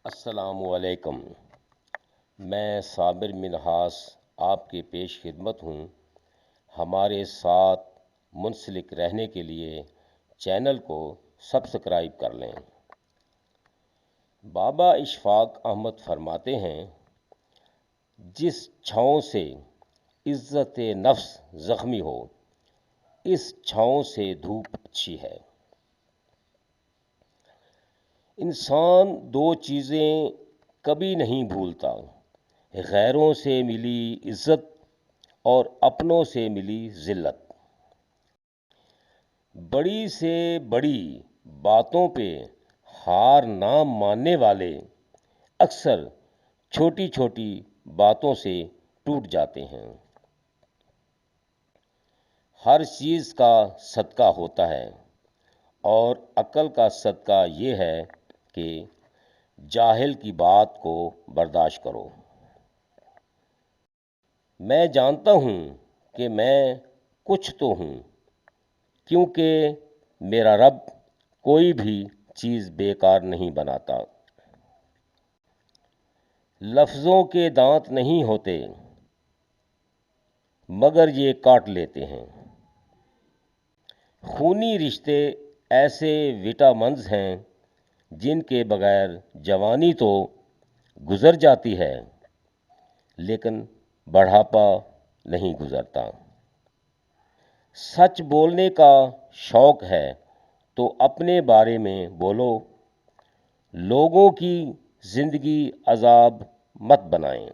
السلام علیکم۔ میں صابر منہاس آپ کے پیش خدمت ہوں۔ ہمارے ساتھ منسلک رہنے کے لیے چینل کو سبسکرائب کر لیں۔ بابا اشفاق احمد فرماتے ہیں، جس چھاؤں سے عزت نفس زخمی ہو، اس چھاؤں سے دھوپ اچھی ہے۔ انسان دو چیزیں کبھی نہیں بھولتا، غیروں سے ملی عزت اور اپنوں سے ملی ذلت۔ بڑی سے بڑی باتوں پہ ہار نہ ماننے والے اکثر چھوٹی چھوٹی باتوں سے ٹوٹ جاتے ہیں۔ ہر چیز کا صدقہ ہوتا ہے، اور عقل کا صدقہ یہ ہے کہ جاہل کی بات کو برداشت کرو۔ میں جانتا ہوں کہ میں کچھ تو ہوں، کیونکہ میرا رب کوئی بھی چیز بیکار نہیں بناتا۔ لفظوں کے دانت نہیں ہوتے، مگر یہ کاٹ لیتے ہیں۔ خونی رشتے ایسے وٹامنز ہیں جن کے بغیر جوانی تو گزر جاتی ہے، لیکن بڑھاپا نہیں گزرتا۔ سچ بولنے کا شوق ہے تو اپنے بارے میں بولو، لوگوں کی زندگی عذاب مت بنائیں۔